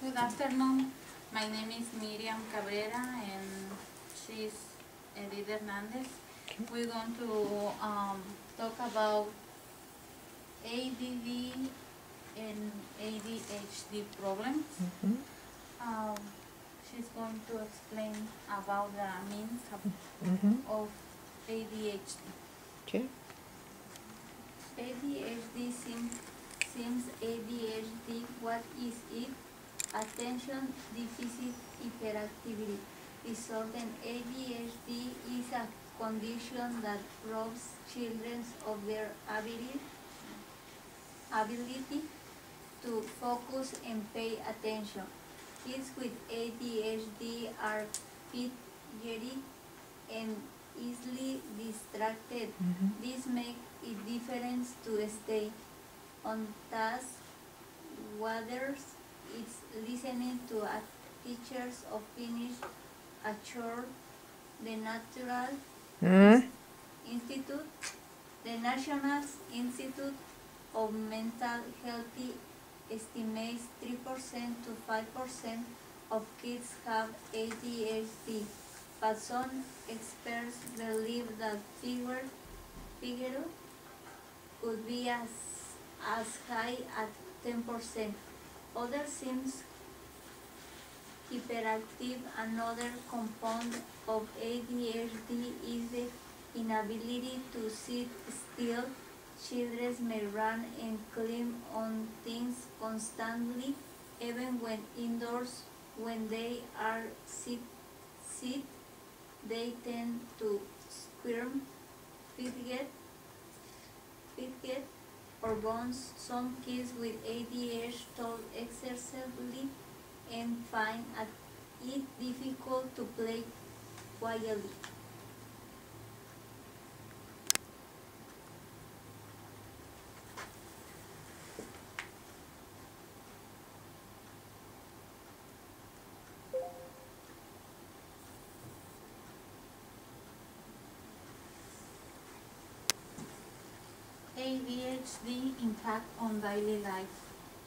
Good afternoon. My name is Miriam Cabrera and she's Edith Hernandez. We're going to talk about ADD and ADHD problems. She's going to explain about the means of ADHD. Okay. ADHD seems ADHD. What is it? Attention deficit hyperactivity disorder. ADHD is a condition that robs children of their ability to focus and pay attention. Kids with ADHD are fidgety and easily distracted. This makes it difficult to stay on task. Others it's listening to a teachers or finish a chore. The Institute, the National Institute of Mental Health estimates 3% to 5% of kids have ADHD, but some experts believe that figure could be as high as 10%. Others seems hyperactive. Another component of ADHD is the inability to sit still. Children may run and climb on things constantly, even when indoors. When they are sit, they tend to squirm, fidget, or bounce. Some kids with ADHD talk excessively and find it difficult to play quietly. ADHD impact on daily life.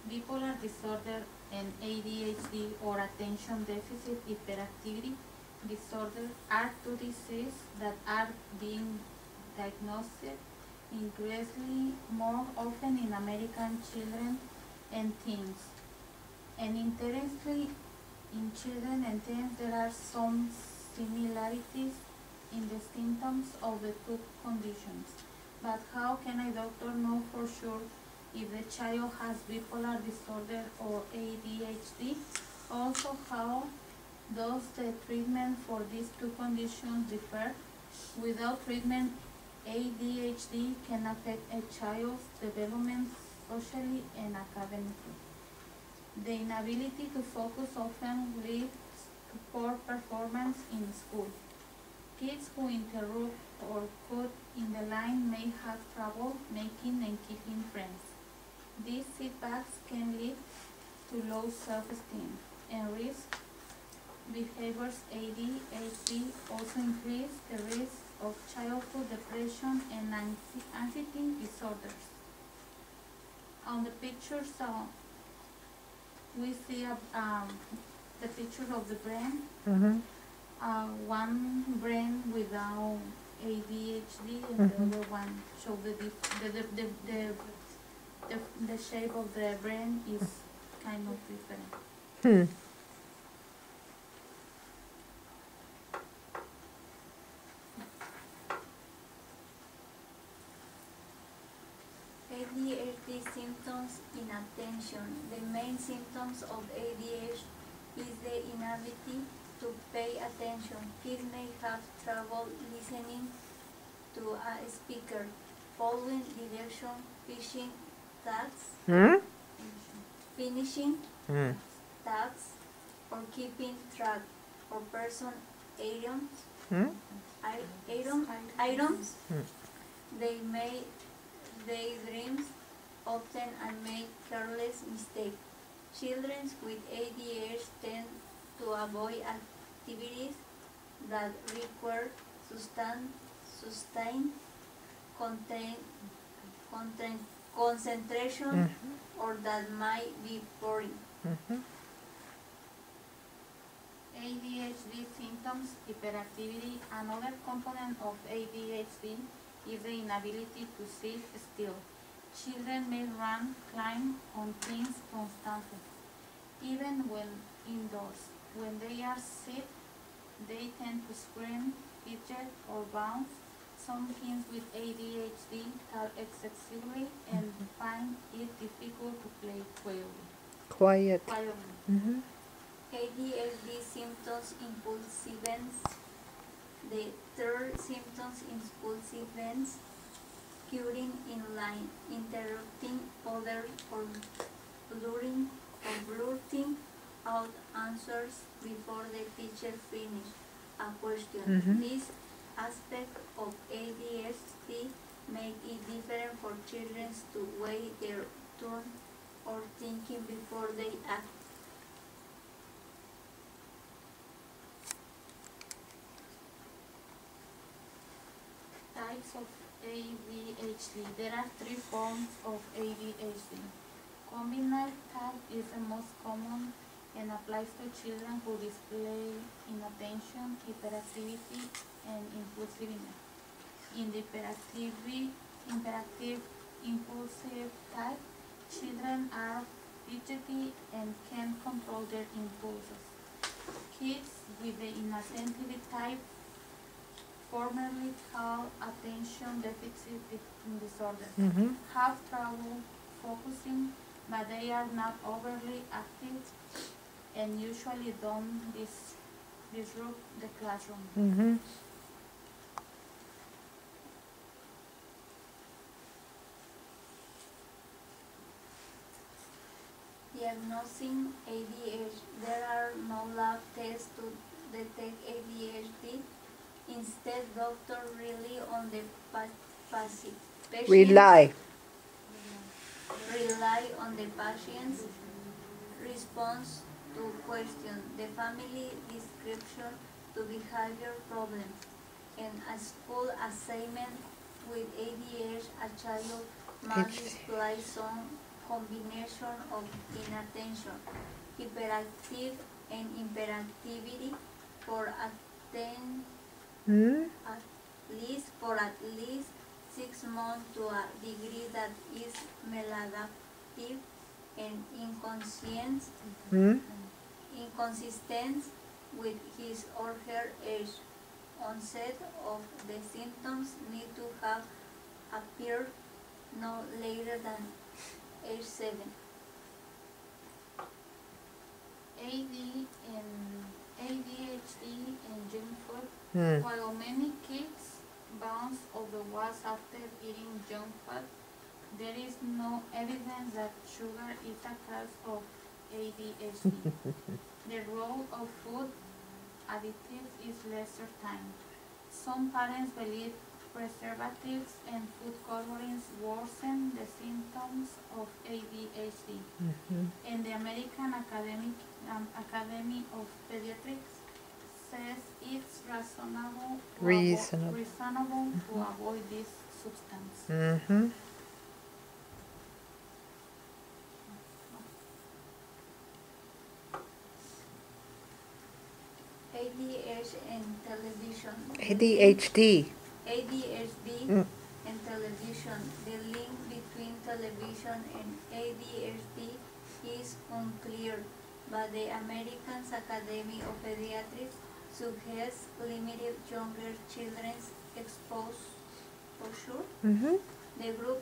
Bipolar disorder and ADHD or attention deficit hyperactivity disorder are two diseases that are being diagnosed increasingly more often in American children and teens. And interestingly, in children and teens there are some similarities in the symptoms of the two conditions. But how can a doctor know for sure if the child has bipolar disorder or ADHD? Also, how does the treatment for these two conditions differ? Without treatment, ADHD can affect a child's development socially and academically. The inability to focus often leads to poor performance in school. Kids who interrupt or cut in the line may have trouble making and keeping friends. These setbacks can lead to low self-esteem and risk behaviors. ADHD also increase the risk of childhood depression and anxiety disorders. On the pictures, we see the picture of the brain. One brain without ADHD and the other one show the shape of the brain is kind of different. ADHD symptoms in attention. The main symptoms of ADHD is the inability to pay attention. Kids may have trouble listening to a speaker, following direction, finishing tasks, or keeping track of person items. They dreams often and make careless mistakes. Children with ADHD tend to avoid activities that require sustained concentration or that might be boring. symptoms, hyperactivity. Another component of ADHD is the inability to sit still. Children may run, climb on things constantly, even when indoors. When they are sick, they tend to scream, fidget, or bounce. Some kids with ADHD talk excessively and find it difficult to play quietly. ADHD symptoms, impulsiveness. The third symptoms, impulsiveness, queuing in line, interrupting others, or blurting out answers before the teacher finishes a question. This aspect of ADHD make it different for children to wait their turn or thinking before they act. Types of ADHD. There are 3 forms of ADHD. Combined type is the most common and applies to children who display inattention, hyperactivity, and impulsiveness. In the hyperactive, impulsive type, children are fidgety and can control their impulses. Kids with the inattentive type, formerly called attention deficit disorder, have trouble focusing, but they are not overly active and usually don't disrupt the classroom. Diagnosing ADHD. There are no lab tests to detect ADHD. Instead, doctors rely on the patient. Rely on the patient's response to questions, the family description to behavior problems, and a school assignment. With ADHD, a child must display some combination of inattention, hyperactive, and hyperactivity for at least 6 months to a degree that is maladaptive and inconsistent with his or her age. Onset of the symptoms need to have appeared no later than age 7. ADHD and junk food. While many kids bounce off the walls after eating junk food, there is no evidence that sugar is a cause of ADHD. The role of food additives is less certain. Some parents believe preservatives and food colorings worsen the symptoms of ADHD. And the American Academy of Pediatrics says it's reasonable to avoid this substance. ADHD and television. ADHD. And television. The link between television and ADHD is unclear, but the American Academy of Pediatrics suggests limited younger children's exposure. The group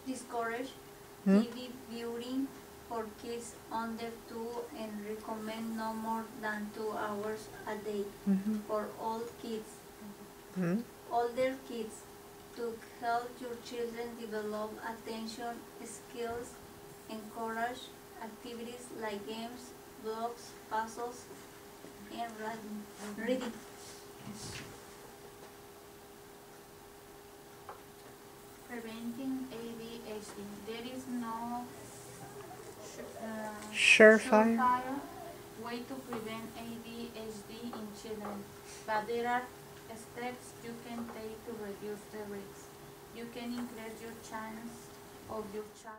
discourage TV viewing for kids under 2 and recommend no more than 2 hours a day for all kids. Older kids, to help your children develop attention skills, encourage activities like games, blocks, puzzles, and reading. Preventing ADHD. There is no surefire way to prevent ADHD in children, but there are steps you can take to reduce the risk. You can increase your chance of your child